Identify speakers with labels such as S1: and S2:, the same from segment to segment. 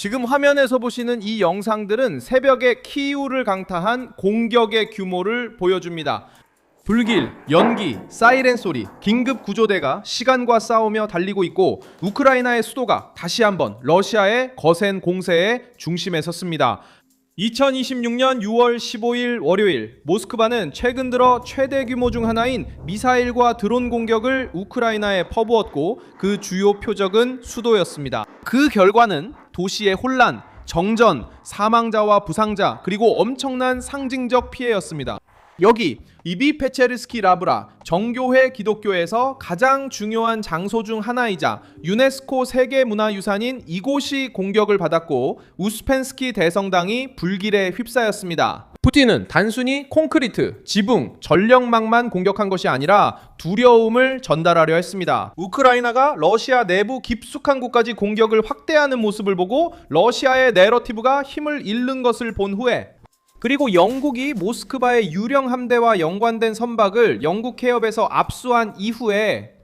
S1: 지금 화면에서 보시는 이 영상들은 새벽에 키이우를 강타한 공격의 규모를 보여줍니다. 불길, 연기, 사이렌 소리, 긴급 구조대가 시간과 싸우며 달리고 있고 우크라이나의 수도가 다시 한번 러시아의 거센 공세의 중심에 섰습니다. 2026년 6월 15일 월요일, 모스크바는 최근 들어 최대 규모 중 하나인 미사일과 드론 공격을 우크라이나에 퍼부었고 그 주요 표적은 수도였습니다. 그 결과는 도시의 혼란, 정전, 사망자와 부상자, 그리고 엄청난 상징적 피해였습니다. 여기 이비페체르스키 라브라 정교회 기독교에서 가장 중요한 장소 중 하나이자 유네스코 세계문화유산인 이곳이 공격을 받았고 우스펜스키 대성당이 불길에 휩싸였습니다. 푸틴은 단순히 콘크리트, 지붕, 전력망만 공격한 것이 아니라 두려움을 전달하려 했습니다. 우크라이나가 러시아 내부 깊숙한 곳까지 공격을 확대하는 모습을 보고 러시아의 내러티브가 힘을 잃는 것을 본 후에, 그리고 영국이 모스크바의 유령 함대와 연관된 선박을 영국 해협에서 압수한 이후에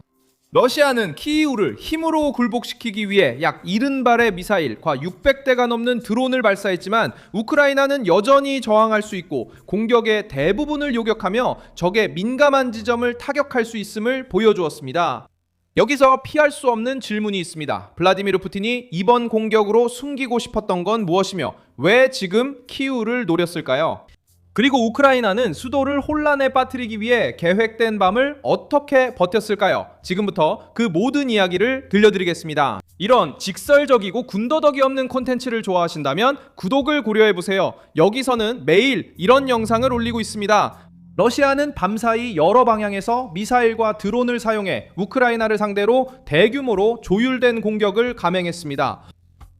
S1: 러시아는 키이우를 힘으로 굴복시키기 위해 약 70발의 미사일과 600대가 넘는 드론을 발사했지만 우크라이나는 여전히 저항할 수 있고 공격의 대부분을 요격하며 적의 민감한 지점을 타격할 수 있음을 보여주었습니다. 여기서 피할 수 없는 질문이 있습니다. 블라디미르 푸틴이 이번 공격으로 숨기고 싶었던 건 무엇이며 왜 지금 키이우를 노렸을까요? 그리고 우크라이나는 수도를 혼란에 빠뜨리기 위해 계획된 밤을 어떻게 버텼을까요? 지금부터 그 모든 이야기를 들려드리겠습니다. 이런 직설적이고 군더더기 없는 콘텐츠를 좋아하신다면 구독을 고려해보세요. 여기서는 매일 이런 영상을 올리고 있습니다. 러시아는 밤사이 여러 방향에서 미사일과 드론을 사용해 우크라이나를 상대로 대규모로 조율된 공격을 감행했습니다.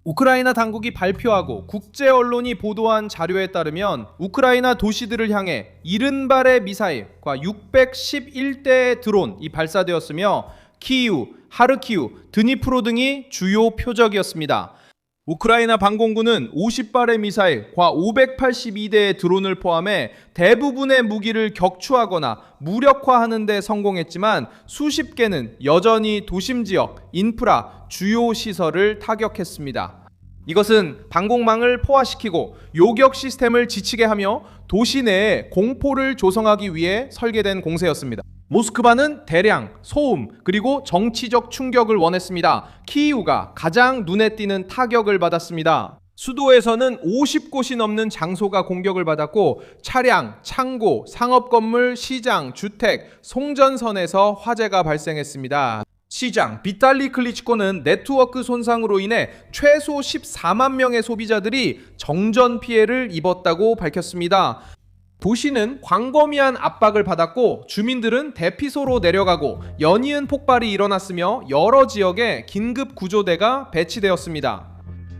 S1: 우크라이나 당국이 발표하고 국제 언론이 보도한 자료에 따르면 우크라이나 도시들을 향해 70발의 미사일과 611대의 드론이 발사되었으며 키이우, 하르키우, 드니프로 등이 주요 표적이었습니다. 우크라이나 방공군은 50발의 미사일과 582대의 드론을 포함해 대부분의 무기를 격추하거나 무력화하는 데 성공했지만 수십 개는 여전히 도심 지역, 인프라, 주요 시설을 타격했습니다. 이것은 방공망을 포화시키고 요격 시스템을 지치게 하며 도시 내에 공포를 조성하기 위해 설계된 공세였습니다. 모스크바는 대량, 소음, 그리고 정치적 충격을 원했습니다. 키이우가 가장 눈에 띄는 타격을 받았습니다. 수도에서는 50곳이 넘는 장소가 공격을 받았고 차량, 창고, 상업건물, 시장, 주택, 송전선에서 화재가 발생했습니다. 시장 비탈리 클리치코는 네트워크 손상으로 인해 최소 14만 명의 소비자들이 정전 피해를 입었다고 밝혔습니다. 도시는 광범위한 압박을 받았고 주민들은 대피소로 내려가고 연이은 폭발이 일어났으며 여러 지역에 긴급 구조대가 배치되었습니다.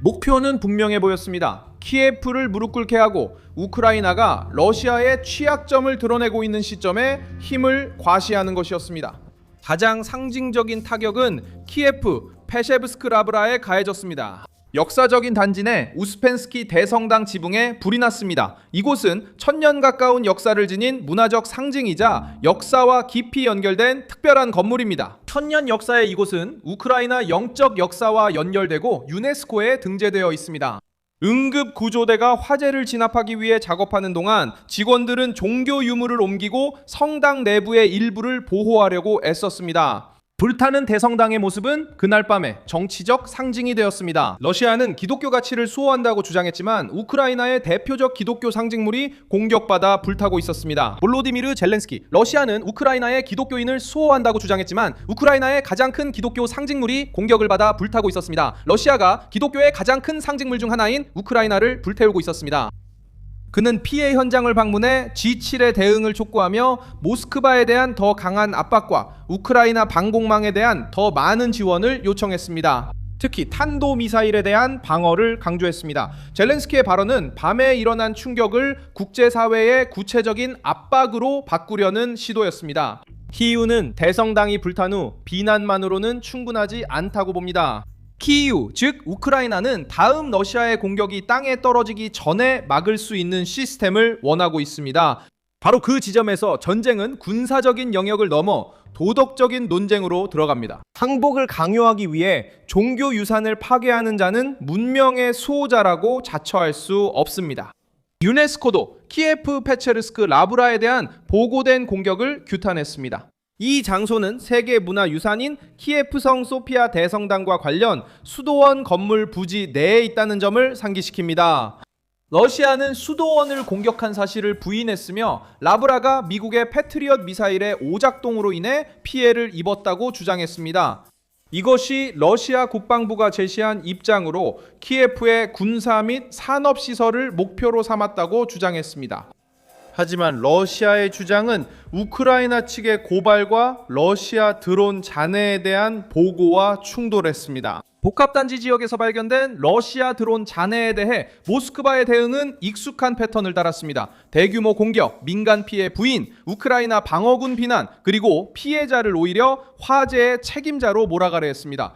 S1: 목표는 분명해 보였습니다. 키예프를 무릎 꿇게 하고 우크라이나가 러시아의 취약점을 드러내고 있는 시점에 힘을 과시하는 것이었습니다. 가장 상징적인 타격은 키예프 페셰브스크 라브라에 가해졌습니다. 역사적인 단지 내 우스펜스키 대성당 지붕에 불이 났습니다. 이곳은 1000년 가까운 역사를 지닌 문화적 상징이자 역사와 깊이 연결된 특별한 건물입니다. 1000년 역사의 이곳은 우크라이나 영적 역사와 연결되고 유네스코에 등재되어 있습니다. 응급 구조대가 화재를 진압하기 위해 작업하는 동안 직원들은 종교 유물을 옮기고 성당 내부의 일부를 보호하려고 애썼습니다. 불타는 대성당의 모습은 그날 밤에 정치적 상징이 되었습니다. 러시아는 기독교 가치를 수호한다고 주장했지만 우크라이나의 대표적 기독교 상징물이 공격받아 불타고 있었습니다. 볼로디미르 젤렌스키, 러시아는 우크라이나의 기독교인을 수호한다고 주장했지만 우크라이나의 가장 큰 기독교 상징물이 공격을 받아 불타고 있었습니다. 러시아가 기독교의 가장 큰 상징물 중 하나인 우크라이나를 불태우고 있었습니다. 그는 피해 현장을 방문해 G7의 대응을 촉구하며 모스크바에 대한 더 강한 압박과 우크라이나 방공망에 대한 더 많은 지원을 요청했습니다. 특히 탄도미사일에 대한 방어를 강조했습니다. 젤렌스키의 발언은 밤에 일어난 충격을 국제사회의 구체적인 압박으로 바꾸려는 시도였습니다. 키이우는 대성당이 불탄 후 비난만으로는 충분하지 않다고 봅니다. 키이우, 즉 우크라이나는 다음 러시아의 공격이 땅에 떨어지기 전에 막을 수 있는 시스템을 원하고 있습니다. 바로 그 지점에서 전쟁은 군사적인 영역을 넘어 도덕적인 논쟁으로 들어갑니다. 항복을 강요하기 위해 종교 유산을 파괴하는 자는 문명의 수호자라고 자처할 수 없습니다. 유네스코도 키예프 페체르스크 라브라에 대한 보고된 공격을 규탄했습니다. 이 장소는 세계문화유산인 키예프성 소피아 대성당과 관련 수도원 건물 부지 내에 있다는 점을 상기시킵니다. 러시아는 수도원을 공격한 사실을 부인했으며 라브라가 미국의 패트리엇 미사일의 오작동으로 인해 피해를 입었다고 주장했습니다. 이것이 러시아 국방부가 제시한 입장으로 키예프의 군사 및 산업시설을 목표로 삼았다고 주장했습니다. 하지만 러시아의 주장은 우크라이나 측의 고발과 러시아 드론 잔해에 대한 보고와 충돌했습니다. 복합단지 지역에서 발견된 러시아 드론 잔해에 대해 모스크바의 대응은 익숙한 패턴을 따랐습니다. 대규모 공격, 민간 피해 부인, 우크라이나 방어군 비난, 그리고 피해자를 오히려 화재의 책임자로 몰아가려 했습니다.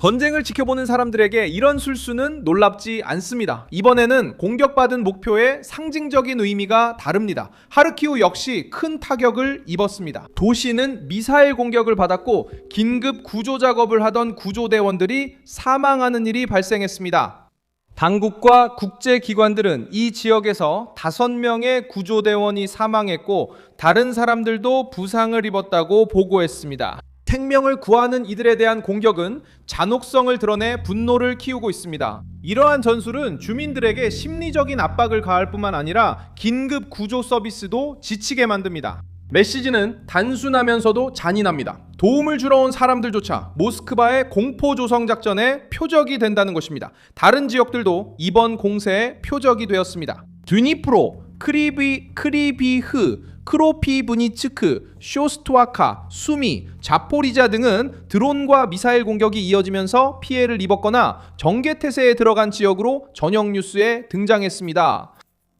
S1: 전쟁을 지켜보는 사람들에게 이런 술수는 놀랍지 않습니다. 이번에는 공격받은 목표의 상징적인 의미가 다릅니다. 하르키우 역시 큰 타격을 입었습니다. 도시는 미사일 공격을 받았고 긴급 구조 작업을 하던 구조대원들이 사망하는 일이 발생했습니다. 당국과 국제기관들은 이 지역에서 5명의 구조대원이 사망했고 다른 사람들도 부상을 입었다고 보고했습니다. 생명을 구하는 이들에 대한 공격은 잔혹성을 드러내 분노를 키우고 있습니다. 이러한 전술은 주민들에게 심리적인 압박을 가할 뿐만 아니라 긴급 구조 서비스도 지치게 만듭니다. 메시지는 단순하면서도 잔인합니다. 도움을 주러 온 사람들조차 모스크바의 공포 조성 작전의 표적이 된다는 것입니다. 다른 지역들도 이번 공세의 표적이 되었습니다. 드니프로, 크리비흐, 크로피브니츠크, 쇼스토아카, 수미, 자포리자 등은 드론과 미사일 공격이 이어지면서 피해를 입었거나 정계태세에 들어간 지역으로 저녁 뉴스에 등장했습니다.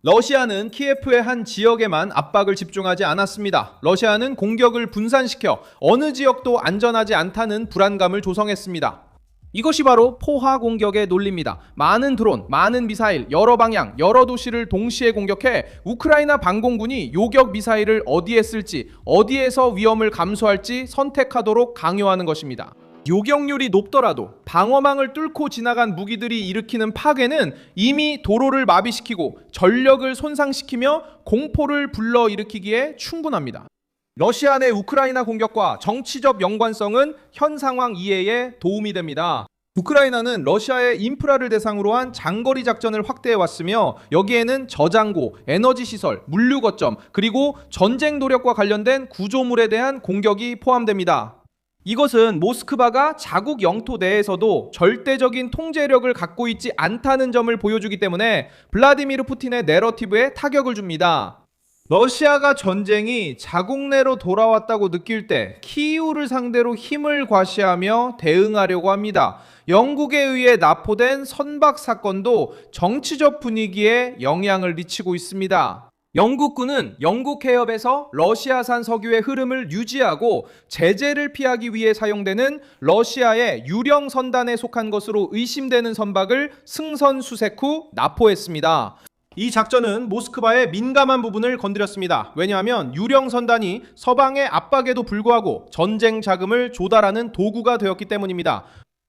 S1: 러시아는 키예프의 한 지역에만 압박을 집중하지 않았습니다. 러시아는 공격을 분산시켜 어느 지역도 안전하지 않다는 불안감을 조성했습니다. 이것이 바로 포화 공격의 논리입니다. 많은 드론, 많은 미사일, 여러 방향, 여러 도시를 동시에 공격해 우크라이나 방공군이 요격 미사일을 어디에 쓸지, 어디에서 위험을 감수할지 선택하도록 강요하는 것입니다. 요격률이 높더라도 방어망을 뚫고 지나간 무기들이 일으키는 파괴는 이미 도로를 마비시키고 전력을 손상시키며 공포를 불러일으키기에 충분합니다. 러시아 내 우크라이나 공격과 정치적 연관성은 현 상황 이해에 도움이 됩니다. 우크라이나는 러시아의 인프라를 대상으로 한 장거리 작전을 확대해 왔으며 여기에는 저장고, 에너지 시설, 물류 거점, 그리고 전쟁 도력과 관련된 구조물에 대한 공격이 포함됩니다. 이것은 모스크바가 자국 영토 내에서도 절대적인 통제력을 갖고 있지 않다는 점을 보여주기 때문에 블라디미르 푸틴의 내러티브에 타격을 줍니다. 러시아가 전쟁이 자국 내로 돌아왔다고 느낄 때 키이우를 상대로 힘을 과시하며 대응하려고 합니다. 영국에 의해 납포된 선박 사건도 정치적 분위기에 영향을 미치고 있습니다. 영국군은 영국 해협에서 러시아산 석유의 흐름을 유지하고 제재를 피하기 위해 사용되는 러시아의 유령 선단에 속한 것으로 의심되는 선박을 승선 수색 후 납포했습니다. 이 작전은 모스크바의 민감한 부분을 건드렸습니다. 왜냐하면 유령 선단이 서방의 압박에도 불구하고 전쟁 자금을 조달하는 도구가 되었기 때문입니다.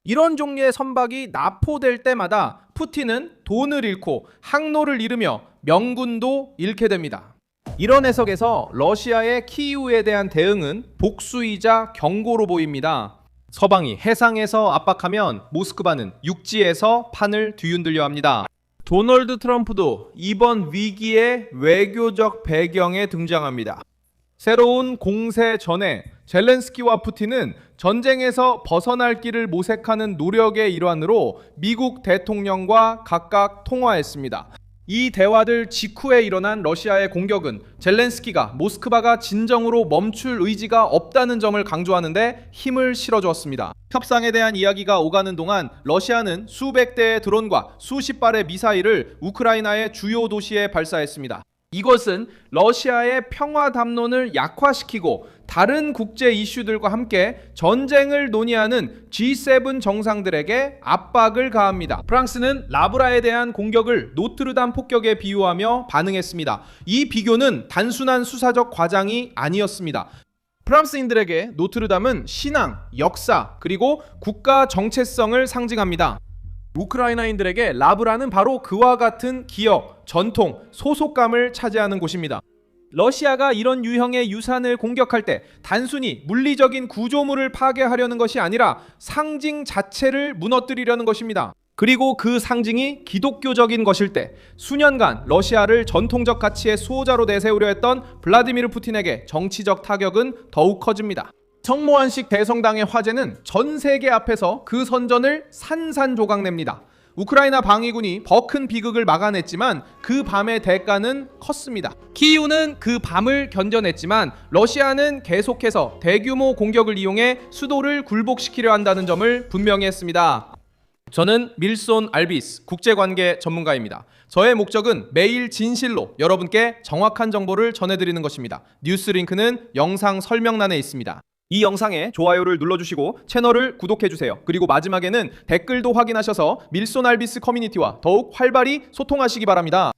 S1: 이런 종류의 선박이 납포될 때마다 푸틴은 돈을 잃고 항로를 잃으며 명분도 잃게 됩니다. 이런 해석에서 러시아의 키이우에 대한 대응은 복수이자 경고로 보입니다. 서방이 해상에서 압박하면 모스크바는 육지에서 판을 뒤흔들려 합니다. 도널드 트럼프도 이번 위기의 외교적 배경에 등장합니다. 새로운 공세 전에 젤렌스키와 푸틴은 전쟁에서 벗어날 길을 모색하는 노력의 일환으로 미국 대통령과 각각 통화했습니다. 이 대화들 직후에 일어난 러시아의 공격은 젤렌스키가 모스크바가 진정으로 멈출 의지가 없다는 점을 강조하는데 힘을 실어주었습니다. 협상에 대한 이야기가 오가는 동안 러시아는 수백 대의 드론과 수십 발의 미사일을 우크라이나의 주요 도시에 발사했습니다. 이것은 러시아의 평화 담론을 약화시키고 다른 국제 이슈들과 함께 전쟁을 논의하는 G7 정상들에게 압박을 가합니다. 프랑스는 라브라에 대한 공격을 노트르담 폭격에 비유하며 반응했습니다. 이 비교는 단순한 수사적 과장이 아니었습니다. 프랑스인들에게 노트르담은 신앙, 역사, 그리고 국가 정체성을 상징합니다. 우크라이나인들에게 라브라는 바로 그와 같은 기억, 전통, 소속감을 차지하는 곳입니다. 러시아가 이런 유형의 유산을 공격할 때 단순히 물리적인 구조물을 파괴하려는 것이 아니라 상징 자체를 무너뜨리려는 것입니다. 그리고 그 상징이 기독교적인 것일 때 수년간 러시아를 전통적 가치의 수호자로 내세우려 했던 블라디미르 푸틴에게 정치적 타격은 더욱 커집니다. 성모한식 대성당의 화제는 전 세계 앞에서 그 선전을 산산조각냅니다. 우크라이나 방위군이 더 큰 비극을 막아냈지만 그 밤의 대가는 컸습니다. 키이우는 그 밤을 견뎌냈지만 러시아는 계속해서 대규모 공격을 이용해 수도를 굴복시키려 한다는 점을 분명히 했습니다. 저는 밀손 알비스 국제관계 전문가입니다. 저의 목적은 매일 진실로 여러분께 정확한 정보를 전해드리는 것입니다. 뉴스 링크는 영상 설명란에 있습니다. 이 영상에 좋아요를 눌러주시고 채널을 구독해주세요. 그리고 마지막에는 댓글도 확인하셔서 밀손 알비스 커뮤니티와 더욱 활발히 소통하시기 바랍니다.